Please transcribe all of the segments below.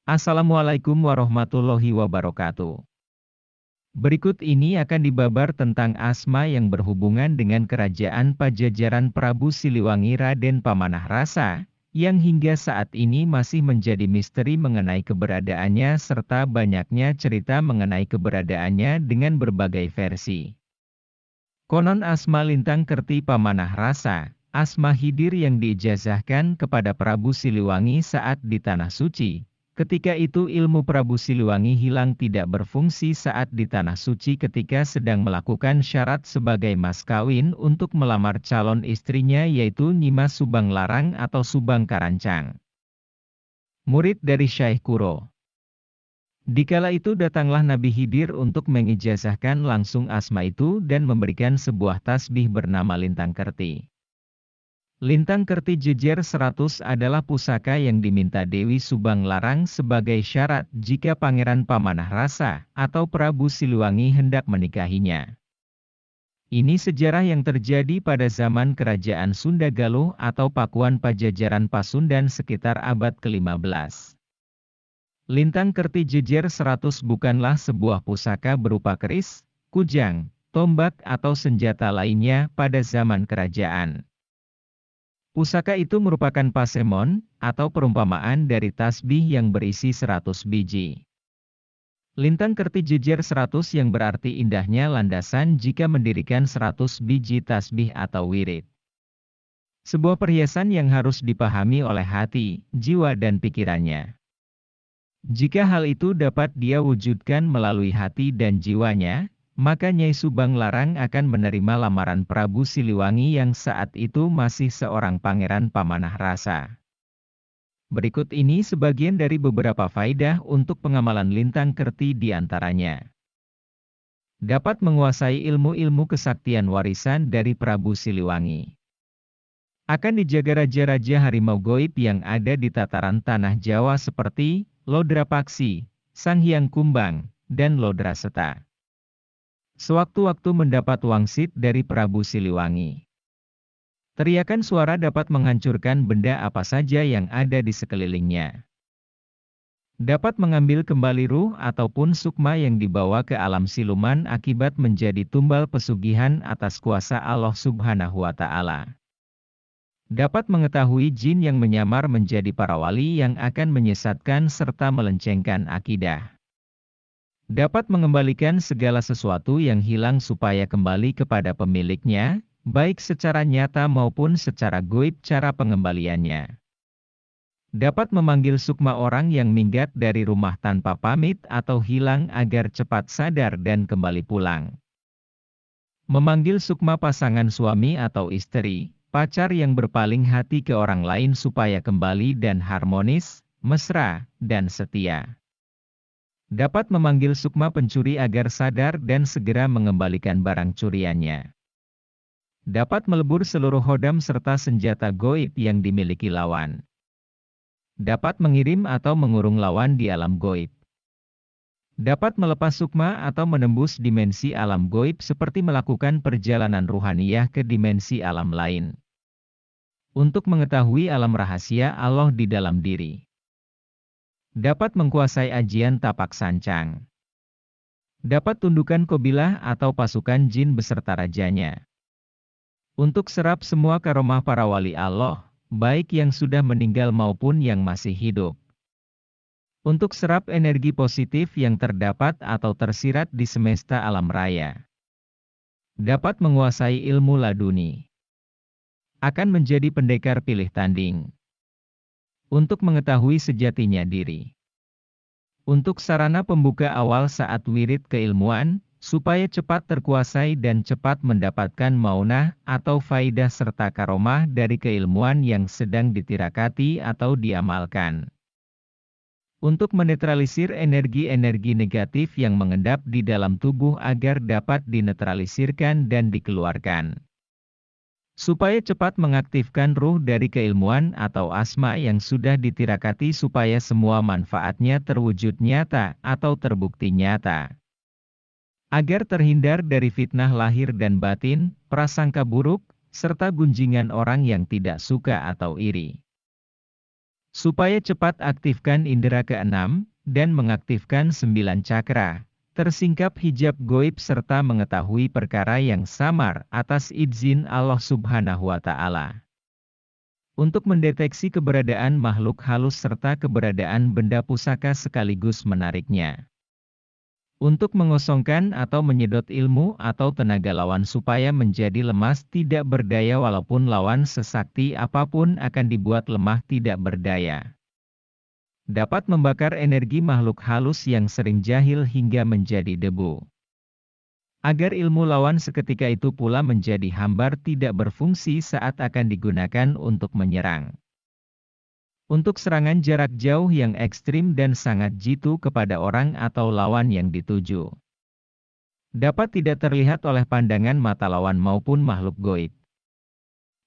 Assalamualaikum warahmatullahi wabarakatuh. Berikut ini akan dibabar tentang asma yang berhubungan dengan kerajaan Pajajaran Prabu Siliwangi Raden Pamanah Rasa, yang hingga saat ini masih menjadi misteri mengenai keberadaannya serta banyaknya cerita mengenai keberadaannya dengan berbagai versi. Konon asma Lintang Kerti Pamanah Rasa, asma Hidir yang diijazahkan kepada Prabu Siliwangi saat di Tanah Suci. Ketika itu ilmu Prabu Siliwangi hilang tidak berfungsi saat di Tanah Suci ketika sedang melakukan syarat sebagai mas kawin untuk melamar calon istrinya yaitu Nyimas Subang Larang atau Subang Karancang. Murid dari Syekh Kuro. Dikala itu datanglah Nabi Hidir untuk mengijazahkan langsung asma itu dan memberikan sebuah tasbih bernama Lintang Kerti. Lintang Kerti jejer 100 adalah pusaka yang diminta Dewi Subang Larang sebagai syarat jika Pangeran Pamanah Rasa atau Prabu Siliwangi hendak menikahinya. Ini sejarah yang terjadi pada zaman Kerajaan Sunda Galuh atau Pakuan Pajajaran Pasundan sekitar abad ke-15. Lintang Kerti jejer 100 bukanlah sebuah pusaka berupa keris, kujang, tombak atau senjata lainnya pada zaman kerajaan. Pusaka itu merupakan pasemon, atau perumpamaan dari tasbih yang berisi 100 biji. Lintang Kerti jejer 100 yang berarti indahnya landasan jika mendirikan 100 biji tasbih atau wirid. Sebuah perhiasan yang harus dipahami oleh hati, jiwa dan pikirannya. Jika hal itu dapat dia wujudkan melalui hati dan jiwanya, maka Nyai Subang Larang akan menerima lamaran Prabu Siliwangi yang saat itu masih seorang pangeran pamanah rasa. Berikut ini sebagian dari beberapa faedah untuk pengamalan Lintang Kerti di antaranya. Dapat menguasai ilmu-ilmu kesaktian warisan dari Prabu Siliwangi. Akan dijaga raja-raja harimau goib yang ada di tataran tanah Jawa seperti Lodra Paksi, Sang Hyang Kumbang, dan Lodra Seta. Sewaktu-waktu mendapat wangsit dari Prabu Siliwangi. Teriakan suara dapat menghancurkan benda apa saja yang ada di sekelilingnya. Dapat mengambil kembali ruh ataupun sukma yang dibawa ke alam siluman akibat menjadi tumbal pesugihan atas kuasa Allah Subhanahu wa Ta'ala. Dapat mengetahui jin yang menyamar menjadi para wali yang akan menyesatkan serta melencengkan akidah. Dapat mengembalikan segala sesuatu yang hilang supaya kembali kepada pemiliknya, baik secara nyata maupun secara goib cara pengembaliannya. Dapat memanggil sukma orang yang minggat dari rumah tanpa pamit atau hilang agar cepat sadar dan kembali pulang. Memanggil sukma pasangan suami atau istri, pacar yang berpaling hati ke orang lain supaya kembali dan harmonis, mesra, dan setia. Dapat memanggil sukma pencuri agar sadar dan segera mengembalikan barang curiannya. Dapat melebur seluruh hodam serta senjata goib yang dimiliki lawan. Dapat mengirim atau mengurung lawan di alam goib. Dapat melepas sukma atau menembus dimensi alam goib seperti melakukan perjalanan ruhaniyah ke dimensi alam lain. Untuk mengetahui alam rahasia Allah di dalam diri. Dapat mengkuasai ajian tapak sancang. Dapat tundukkan kobilah atau pasukan jin beserta rajanya. Untuk serap semua karomah para wali Allah, baik yang sudah meninggal maupun yang masih hidup. Untuk serap energi positif yang terdapat atau tersirat di semesta alam raya. Dapat menguasai ilmu laduni. Akan menjadi pendekar pilih tanding. Untuk mengetahui sejatinya diri. Untuk sarana pembuka awal saat wirid keilmuan, supaya cepat terkuasai dan cepat mendapatkan maunah atau faidah serta karomah dari keilmuan yang sedang ditirakati atau diamalkan. Untuk menetralisir energi-energi negatif yang mengendap di dalam tubuh agar dapat dinetralisirkan dan dikeluarkan. Supaya cepat mengaktifkan ruh dari keilmuan atau asma yang sudah ditirakati supaya semua manfaatnya terwujud nyata atau terbukti nyata. Agar terhindar dari fitnah lahir dan batin, prasangka buruk, serta gunjingan orang yang tidak suka atau iri. Supaya cepat aktifkan indera keenam, dan mengaktifkan 9 cakra, tersingkap hijab goib serta mengetahui perkara yang samar atas izin Allah Subhanahu wa Ta'ala. Untuk mendeteksi keberadaan makhluk halus serta keberadaan benda pusaka sekaligus menariknya. Untuk mengosongkan atau menyedot ilmu atau tenaga lawan supaya menjadi lemas tidak berdaya walaupun lawan sesakti apapun akan dibuat lemah tidak berdaya. Dapat membakar energi makhluk halus yang sering jahil hingga menjadi debu. Agar ilmu lawan seketika itu pula menjadi hambar tidak berfungsi saat akan digunakan untuk menyerang. Untuk serangan jarak jauh yang ekstrim dan sangat jitu kepada orang atau lawan yang dituju. Dapat tidak terlihat oleh pandangan mata lawan maupun makhluk goib.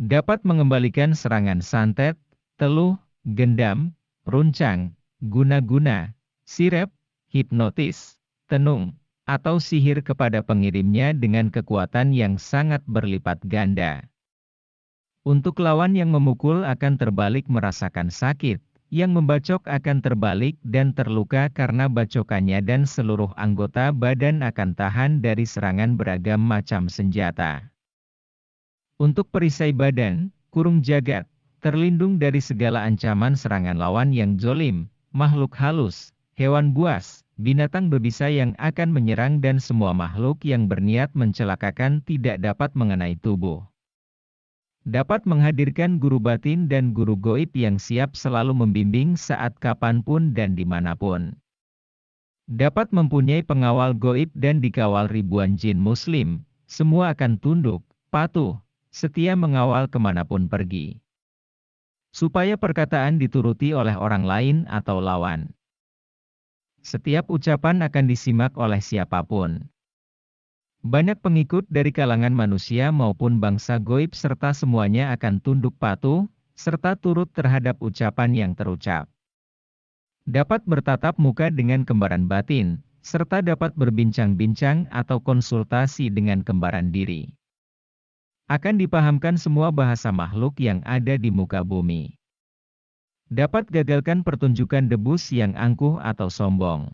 Dapat mengembalikan serangan santet, teluh, gendam, runcang, guna-guna, sirep, hipnotis, tenung, atau sihir kepada pengirimnya dengan kekuatan yang sangat berlipat ganda. Untuk lawan yang memukul akan terbalik merasakan sakit, yang membacok akan terbalik dan terluka karena bacokannya dan seluruh anggota badan akan tahan dari serangan beragam macam senjata. Untuk perisai badan, kurung jagat, terlindung dari segala ancaman serangan lawan yang zolim, makhluk halus, hewan buas, binatang berbisa yang akan menyerang dan semua makhluk yang berniat mencelakakan tidak dapat mengenai tubuh. Dapat menghadirkan guru batin dan guru goib yang siap selalu membimbing saat kapanpun dan dimanapun. Dapat mempunyai pengawal goib dan dikawal ribuan jin muslim, semua akan tunduk, patuh, setia mengawal kemanapun pergi. Supaya perkataan dituruti oleh orang lain atau lawan. Setiap ucapan akan disimak oleh siapapun. Banyak pengikut dari kalangan manusia maupun bangsa goib serta semuanya akan tunduk patuh, serta turut terhadap ucapan yang terucap. Dapat bertatap muka dengan kembaran batin, serta dapat berbincang-bincang atau konsultasi dengan kembaran diri. Akan dipahamkan semua bahasa makhluk yang ada di muka bumi. Dapat gagalkan pertunjukan debus yang angkuh atau sombong.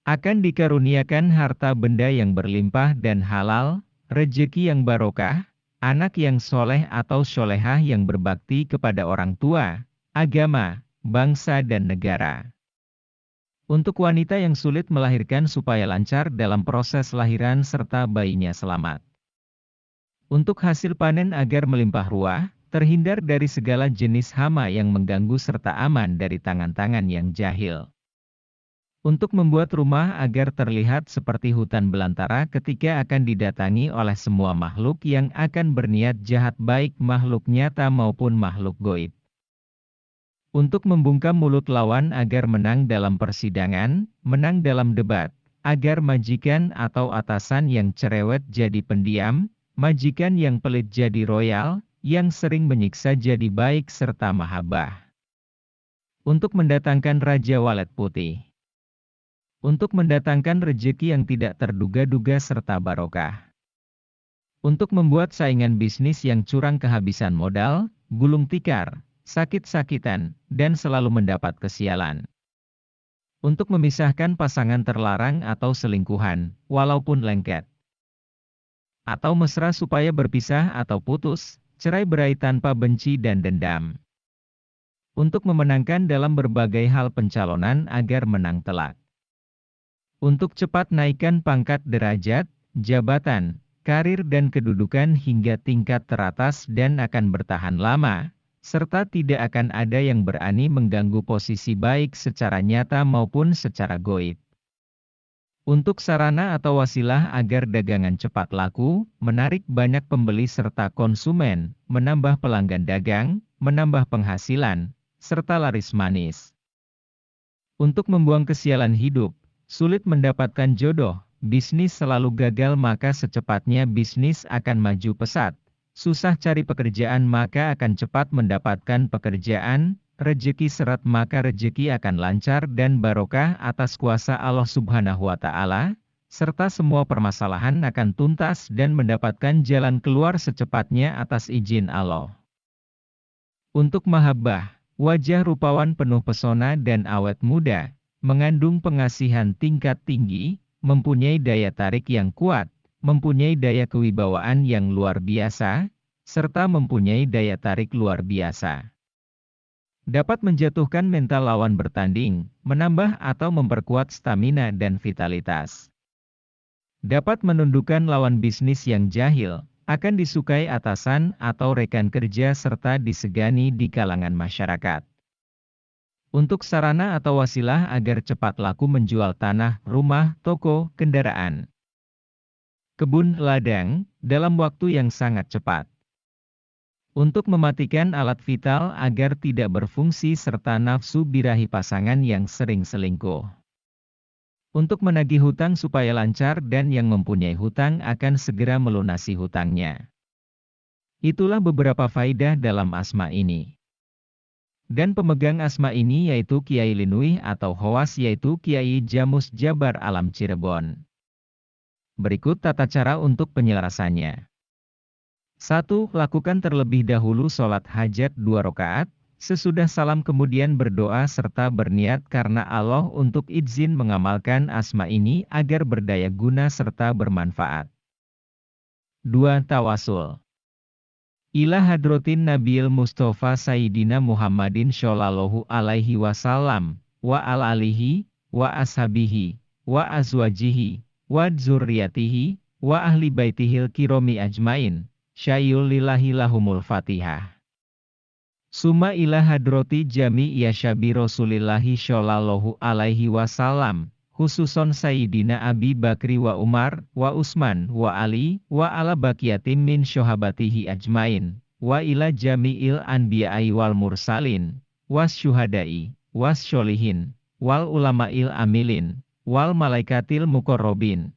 Akan dikaruniakan harta benda yang berlimpah dan halal, rejeki yang barokah, anak yang soleh atau solehah yang berbakti kepada orang tua, agama, bangsa dan negara. Untuk wanita yang sulit melahirkan supaya lancar dalam proses lahiran serta bayinya selamat. Untuk hasil panen agar melimpah ruah, terhindar dari segala jenis hama yang mengganggu serta aman dari tangan-tangan yang jahil. Untuk membuat rumah agar terlihat seperti hutan belantara ketika akan didatangi oleh semua makhluk yang akan berniat jahat baik makhluk nyata maupun makhluk goib. Untuk membungkam mulut lawan agar menang dalam persidangan, menang dalam debat, agar majikan atau atasan yang cerewet jadi pendiam, majikan yang pelit jadi royal, yang sering menyiksa jadi baik serta mahabbah. Untuk mendatangkan Raja Walet Putih. Untuk mendatangkan rejeki yang tidak terduga-duga serta barokah. Untuk membuat saingan bisnis yang curang kehabisan modal, gulung tikar, sakit-sakitan, dan selalu mendapat kesialan. Untuk memisahkan pasangan terlarang atau selingkuhan, walaupun lengket. Atau mesra supaya berpisah atau putus, cerai-berai tanpa benci dan dendam. Untuk memenangkan dalam berbagai hal pencalonan agar menang telak. Untuk cepat naikkan pangkat derajat, jabatan, karir dan kedudukan hingga tingkat teratas dan akan bertahan lama, serta tidak akan ada yang berani mengganggu posisi baik secara nyata maupun secara goib. Untuk sarana atau wasilah agar dagangan cepat laku, menarik banyak pembeli serta konsumen, menambah pelanggan dagang, menambah penghasilan, serta laris manis. Untuk membuang kesialan hidup, sulit mendapatkan jodoh, bisnis selalu gagal maka secepatnya bisnis akan maju pesat. Susah cari pekerjaan maka akan cepat mendapatkan pekerjaan, rejeki seret maka rejeki akan lancar dan barokah atas kuasa Allah Subhanahu wa Ta'ala, serta semua permasalahan akan tuntas dan mendapatkan jalan keluar secepatnya atas izin Allah. Untuk mahabbah, Wajah rupawan penuh pesona dan awet muda, mengandung pengasihan tingkat tinggi, mempunyai daya tarik yang kuat, mempunyai daya kewibawaan yang luar biasa, serta mempunyai daya tarik luar biasa. Dapat menjatuhkan mental lawan bertanding, menambah atau memperkuat stamina dan vitalitas. Dapat menundukkan lawan bisnis yang jahil, akan disukai atasan atau rekan kerja serta disegani di kalangan masyarakat. Untuk sarana atau wasilah agar cepat laku menjual tanah, rumah, toko, kendaraan, kebun, ladang, dalam waktu yang sangat cepat. Untuk mematikan alat vital agar tidak berfungsi serta nafsu birahi pasangan yang sering selingkuh. Untuk menagih hutang supaya lancar dan yang mempunyai hutang akan segera melunasi hutangnya. Itulah beberapa faidah dalam asma ini. Dan pemegang asma ini yaitu Kiai Linui atau Howas yaitu Kiai Jamus Jabar Alam Cirebon. Berikut tata cara untuk penyelarasannya. 1. Lakukan terlebih dahulu sholat hajat 2 rakaat. Sesudah salam kemudian berdoa serta berniat karena Allah untuk izin mengamalkan asma ini agar berdaya guna serta bermanfaat. 2. Tawasul. Ila hadrotin Nabil Mustafa Sayyidina Muhammadin Shallallahu Alaihi Wasallam, wa al-alihi, wa ashabihi, wa azwajihi, wa dzurriyatihi, wa ahli baitihil kiromi ajmain, syayul lillahi lahumul fatihah. Summa ila hadroti jami yashabi Rasulillahi Shallallahu Alaihi Wasallam, khususon Sayyidina Abi Bakri wa Umar, wa Utsman, wa Ali, wa ala baqiyatim min syohabatihi ajmain, wa ila jami'il anbiya'i wal mursalin, was syuhada'i, was syolihin, wal ulama'il amilin, wal malaikatil muqarrabin,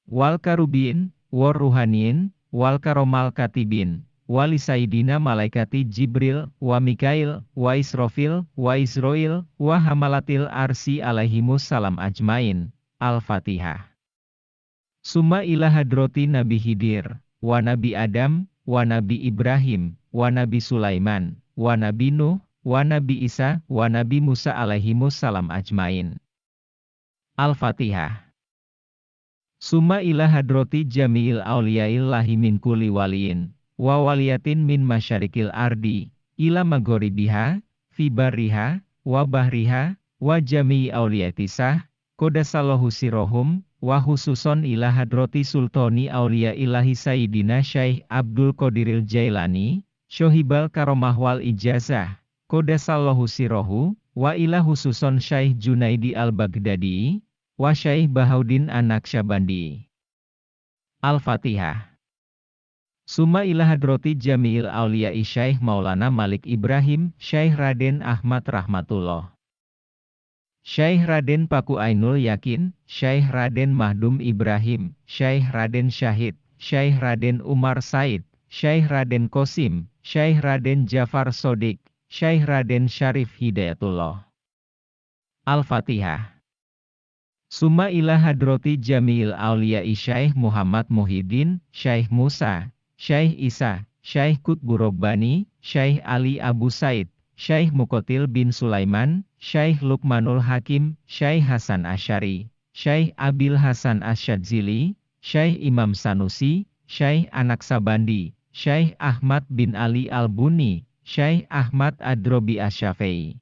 wal karubin, war ruhanin, wal karomal katibin, wali Sayyidina malaikati Jibril, wa Mikail, wa Israfil, wa Israil, wa hamalatil arsi alaihimus salam ajmain. Al-Fatihah. Summa ila hadroti Nabi Khidir, wa Nabi Adam, wa Nabi Ibrahim, wa Nabi Sulaiman, wa Nabi Nuh, wa Nabi Isa, wa Nabi Musa alaihimus salam ajmain. Al-Fatihah. Summa ila hadroti jami'il awliyaillahi min kulli waliyin, wa waliyatin min masyarikil ardi, ila maghoribiha, fi barriha, wa bahriha, wa jami'i awliyatisah, kodasallahu sirohum, wa khususon ila hadroti sultani awliya ilahi Sayyidina Syekh Abdul Qadiril Jailani, syohibal karomah wal ijazah, kodasallahu sirohu, wa ila khususon Syekh Junaidi al-Baghdadi, wa Syekh Bahaudin An-Naqsyabandi. Al-Fatihah. Summa ila hadroti jami'il awliya'i Syekh Maulana Malik Ibrahim, Syekh Raden Ahmad Rahmatullah, Syekh Raden Paku Ainul Yakin, Syekh Raden Mahdum Ibrahim, Syekh Raden Syahid, Syekh Raden Umar Said, Syekh Raden Qasim, Syekh Raden Jafar Sodik, Syekh Raden Syarif Hidayatullah. Al-Fatihah. Summa ila hadroti jami'il awliya'i Syekh Muhammad Muhyiddin, Syekh Musa, Syekh Isa, Syekh Qutbu Rabbani, Syekh Ali Abu Said, Syekh Muqatil bin Sulaiman, Syekh Luqmanul Hakim, Syekh Hasan Asy'ari, Syekh Abil Hasan Asyadzili, Syekh Imam Sanusi, Syekh Anaksabandi, Syekh Ahmad bin Ali Al-Buni, Syekh Ahmad Ad-Drobi Asy-Syafi'i,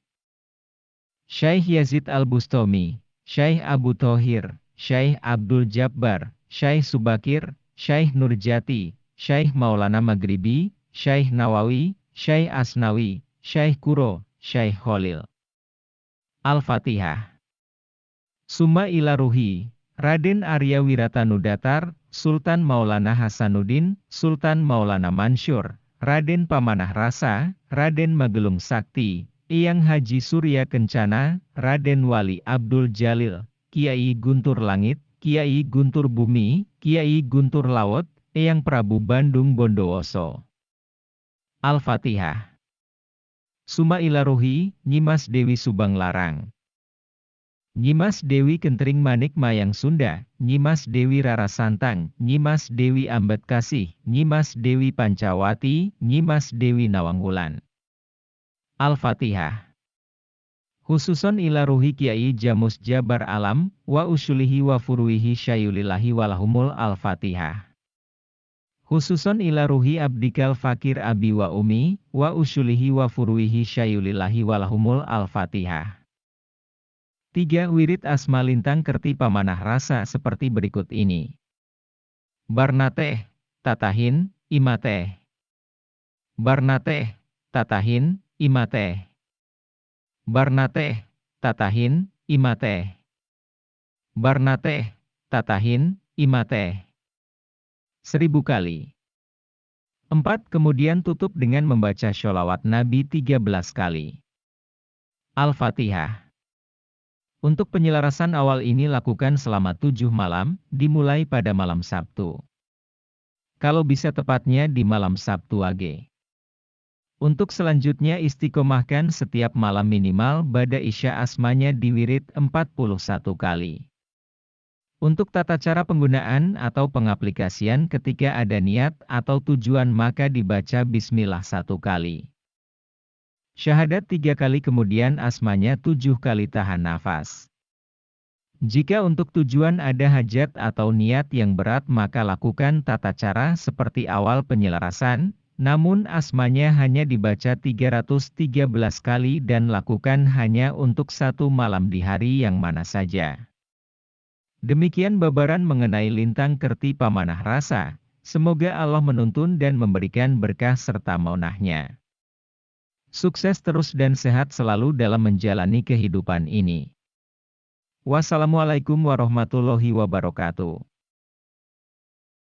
Syekh Yazid Al-Bustami, Syekh Abu Thohir, Syekh Abdul Jabbar, Syekh Subakir, Syekh Nurjati, Syekh Maulana Maghribi, Syekh Nawawi, Syekh Asnawi, Syekh Kuro, Syekh Khalil. Al-Fatihah. Summa ila ruhi, Raden Arya Wiratanudatar, Sultan Maulana Hasanuddin, Sultan Maulana Mansur, Raden Pamanah Rasa, Raden Magelung Sakti, Eyang Haji Surya Kencana, Raden Wali Abdul Jalil, Kiai Guntur Langit, Kiai Guntur Bumi, Kiai Guntur Laut, Eyang Prabu Bandung Bondowoso. Al-Fatihah. Summa ila ruhi, Nyimas Dewi Subang Larang, Nyimas Dewi Kentring Manik Mayang Sunda, Nyimas Dewi Rara Santang, Nyimas Dewi Ambat Kasih, Nyimas Dewi Pancawati, Nyimas Dewi Nawangwulan. Al-Fatihah. Khususon ila ruhi Kiai Jamus Jabar Alam, wa usulihi wa furuihi syayulillahi walahumul Al-Fatihah. Khususon ila ruhi abdikal fakir abi wa umi, wa usulihi wa furuihi syayulillahi walahumul Al-Fatihah. 3. Wirid asma lintang kerti pamanah rasa seperti berikut ini. Barnateh, tatahin, imateh. Barnateh, tatahin, imateh. Barnateh, tatahin, imateh. Barnateh, tatahin, imateh. 1000 kali. 4. Kemudian tutup dengan membaca sholawat Nabi 13 kali. Al-Fatihah. Untuk penyelarasan awal ini lakukan selama 7 malam, dimulai pada malam Sabtu. Kalau bisa tepatnya di malam Sabtu Wage. Untuk selanjutnya istiqomahkan setiap malam minimal bada isya asmanya diwirid 41 kali. Untuk tata cara penggunaan atau pengaplikasian ketika ada niat atau tujuan maka dibaca bismillah 1 kali. Syahadat 3 kali kemudian asmanya 7 kali tahan nafas. Jika untuk tujuan ada hajat atau niat yang berat maka lakukan tata cara seperti awal penyelarasan, namun asmanya hanya dibaca 313 kali dan lakukan hanya untuk 1 malam di hari yang mana saja. Demikian babaran mengenai lintang kerti pamanah rasa, semoga Allah menuntun dan memberikan berkah serta maunahnya. Sukses terus dan sehat selalu dalam menjalani kehidupan ini. Wassalamualaikum warahmatullahi wabarakatuh.